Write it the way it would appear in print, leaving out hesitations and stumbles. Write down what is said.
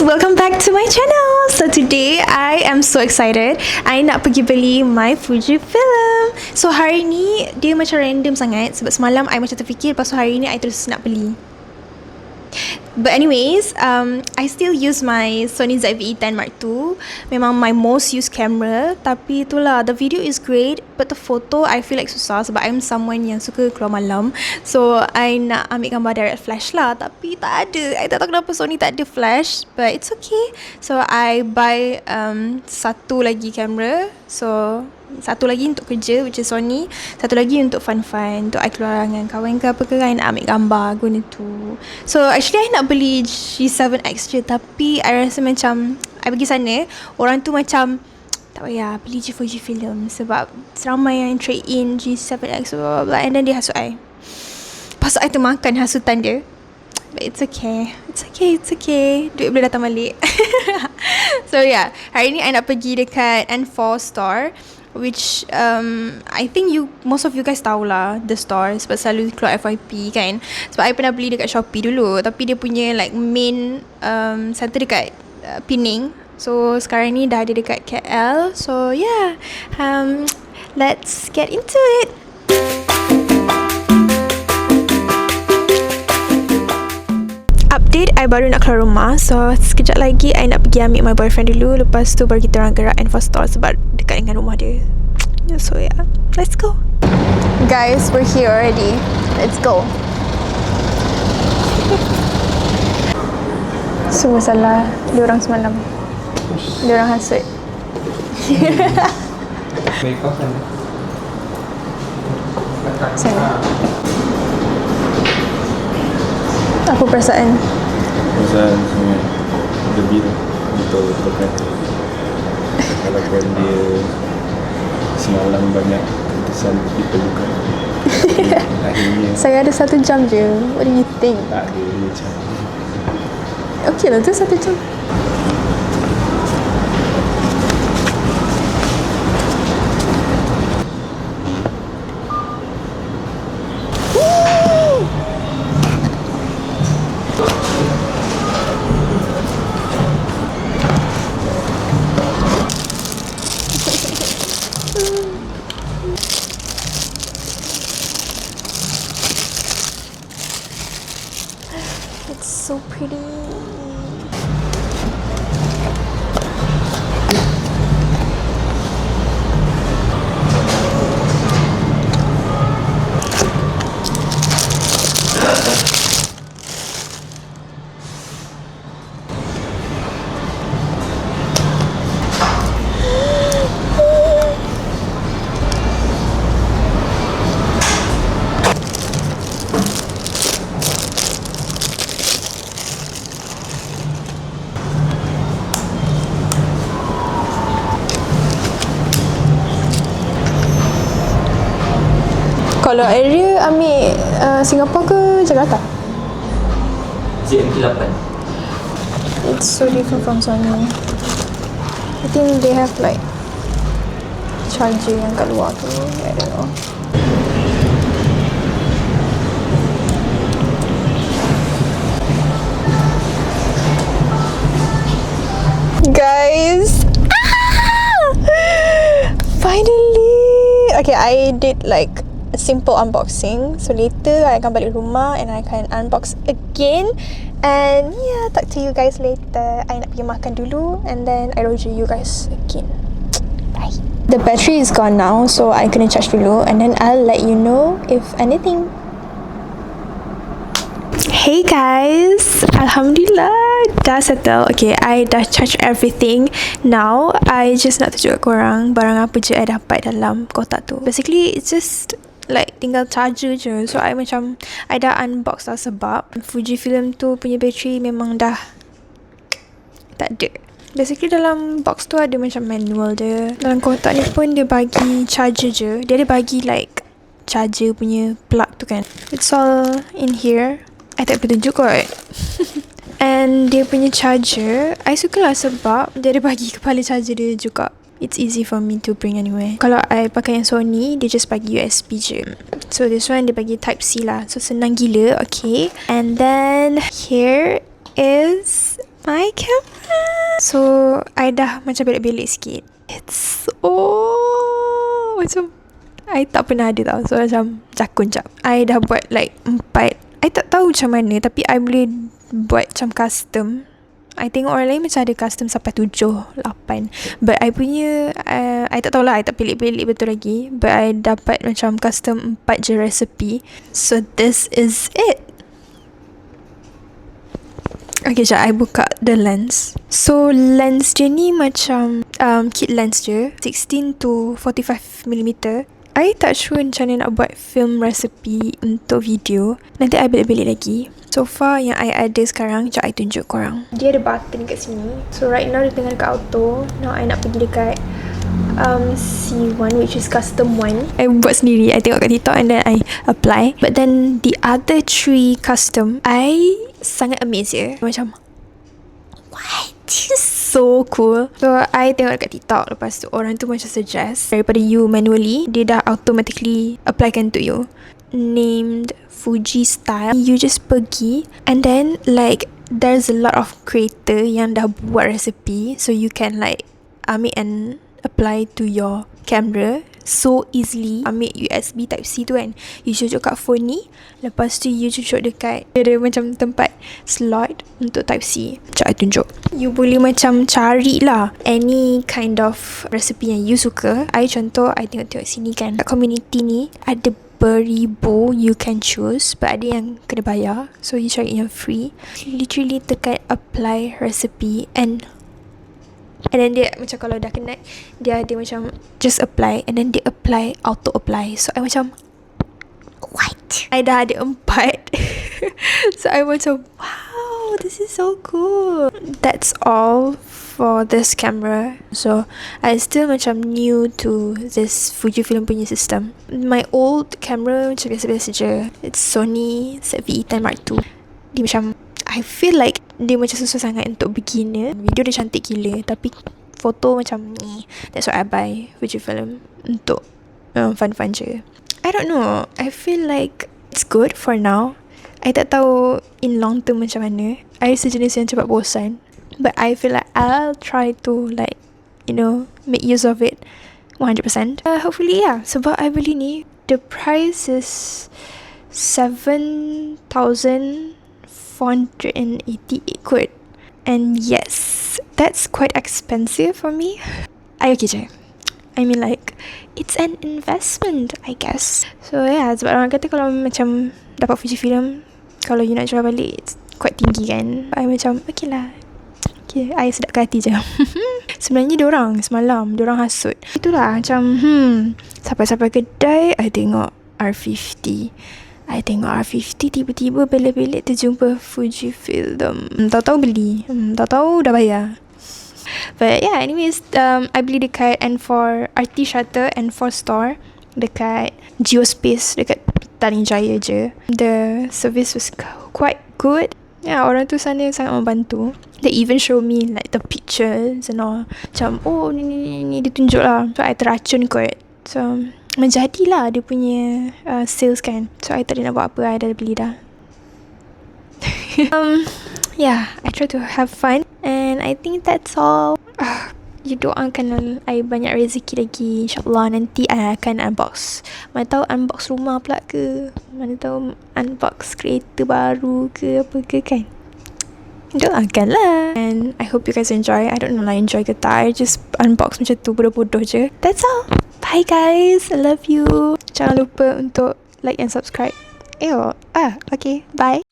welcome back to my channel. So today I am so excited. I nak pergi beli my Fujifilm. So hari ni dia macam random sangat sebab semalam I macam terfikir, lepas tu hari ni I terus nak beli. But anyways, I still use my Sony ZV-E10 Mark II. Memang my most used camera. Tapi itulah, the video is great, but the photo I feel like susah sebab I'm someone yang suka keluar malam. So I nak ambil gambar direct flash lah, tapi tak ada. I tak tahu kenapa Sony tak ada flash, but it's okay. So I buy satu lagi kamera. So satu lagi untuk kerja, which is Sony. Satu lagi untuk fun-fun, untuk I keluar dengan kawan ke apa ke, I nak ambil gambar guna tu. So actually I nak beli G7X je, tapi I rasa macam I pergi sana, orang tu macam tak payah, beli je Fujifilm sebab ramai yang trade in G7X blah, blah, blah. And then dia hasut I. Lepas tu I termakan hasutan dia. But it's okay. It's okay. Duit boleh datang balik. So yeah, hari ni I nak pergi dekat N4 store, which I think most of you guys tahulah the store sebab selalu keluar FYP kan. Sebab I pernah beli dekat Shopee dulu, tapi dia punya like main center dekat Penang. So sekarang ni dah ada dekat KL. So yeah, let's get into it. Update, I baru nak keluar rumah. So sekejap lagi I nak pergi ambil my boyfriend dulu. Lepas tu baru kita orang gerak N4 store sebab dekat dengan rumah dia. So yeah, let's go. Guys, we're here already. Let's go. Semua salah diorang semalam. Diorang hasut. Sana. Apa perasaan? Perasaan sangat lebih betul-betul kan. Kalau dia semalam banyak keputusan diperlukan. Akhirnya Saya ada 1 jam je. What do you think? tak ada macam. Okay lah tu 1 jam. It's so pretty. Kalau area ambil Singapore ke Jakarta? CMT8. It's so different from Sony. I think they have like charger yang kat luar tu. I don't know. Guys, finally. Okay, I did like a simple unboxing. So later I akan balik rumah and I akan unbox again. And yeah, talk to you guys later. I nak pergi makan dulu and then I roger you guys again. Bye. The battery is gone now, so I kena charge dulu and then I'll let you know if anything. Hey guys, Alhamdulilah dah settle. Okay, I dah charge everything. Now I just nak tunjuk kat korang barang apa je I dapat dalam kotak tu. Basically it's just like tinggal charger je. So I dah unbox lah sebab Fujifilm tu punya bateri memang dah tak ada. Basically dalam box tu ada macam manual dia. Dalam kotak ni pun dia bagi charger je. Dia ada bagi like charger punya plug tu kan. It's all in here. I tak boleh tunjuk kot. And dia punya charger I suka lah sebab dia ada bagi kepala charger dia juga. It's easy for me to bring anywhere. Kalau I pakai yang Sony, dia just bagi USB je. So this one dia bagi type C lah. So senang gila. Okay. And then here is my camera. So I dah macam belik-belik sikit. It's macam I tak pernah ada tau. So macam cakun cap. I dah buat like 4. I tak tahu macam mana, tapi I boleh buat macam custom. I tengok orang lain macam ada custom sampai 7, 8. But I punya I tak tahulah, I tak pelik-pelik betul lagi. But I dapat macam custom 4 je resipi. So this is it. Okay, sekejap, I buka the lens. So lens dia ni macam kit lens je, 16 to 45mm. I tak sure macam mana nak buat film recipe untuk video. Nanti I belik-belik lagi. So far yang I ada sekarang, sekejap I tunjuk korang. Dia ada button kat sini. So right now dia tengah dekat auto. Now I nak pergi dekat C1, which is custom one. I buat sendiri. I tengok kat TikTok and then I apply. But then the other 3 custom, I sangat amazed je. Macam, what? This is so cool. So I tengok dekat TikTok. Lepas tu orang tu macam suggest, daripada you manually, dia dah automatically applykan to you. Named Fuji style. You just pergi and then like there's a lot of creator yang dah buat recipe, so you can like ambil and apply to your camera so easily. Ambil USB type C tu kan, you cucuk kat phone ni, lepas tu you cucuk dekat, ada macam tempat slot untuk type C. Sekejap I tunjuk. You boleh macam cari lah any kind of recipe yang you suka. I contoh, I tengok sini kan, kat community ni ada beribu you can choose, but ada yang kena bayar. So you cari yang free. Literally tekan apply recipe and then dia macam kalau dah connect, dia ada macam just apply and then dia apply, auto apply. So I macam, what? I dah ada 4. So I macam, wow, this is so cool. That's all for this camera. So I still macam new to this Fujifilm punya system. My old camera macam biasa-biasa je. It's Sony ZV-E10 Mark II. Dia macam, I feel like dia macam susah sangat untuk beginner. Video dia cantik gila, tapi foto macam ni. That's why I buy Fujifilm untuk fun-fun je. I don't know, I feel like it's good for now. I tak tahu in long term macam mana. I sejenis yang cepat bosan, but I feel like I'll try to like, you know, make use of it 100%. Hopefully yeah. Sebab I beli ni, the price is 7,488 kot. And yes, that's quite expensive for me. I okay je. I mean like, it's an investment, I guess. So yeah, sebab orang kata kalau macam dapat Fujifilm, kalau you nak jual balik, it's quite tinggi kan. I macam, okay lah, okay, I sedapkan hati je. Sebenarnya diorang semalam, diorang hasut. Itulah macam, sampai-sampai kedai, I tengok R50. I tengok R50, tiba-tiba belik-belik terjumpa Fujifilm. Tahu-tahu beli, tahu-tahu dah bayar. But yeah, anyways, I beli dekat N4 RT Shutter, N4 Store, dekat Geospace, dekat Taling Jaya je. The service was quite good. Yeah, orang tu sana sangat membantu. They even show me like the pictures and all. Macam, oh ni dia tunjuk lah. So I teracun kot. So menjadilah dia punya sales kan. So I tak ada nak buat apa, I dah beli dah. Yeah, I try to have fun, and I think that's all. You doakan I banyak rezeki lagi, InsyaAllah. Nanti I akan unbox. Mana tahu unbox rumah pula ke, mana tahu unbox kereta baru ke, apa ke kan. Doakan lah. And I hope you guys enjoy. I don't know lah enjoy ke tak, I just unbox macam tu, bodoh-bodoh je. That's all. Bye guys, I love you. Jangan lupa untuk like and subscribe. Okay, bye.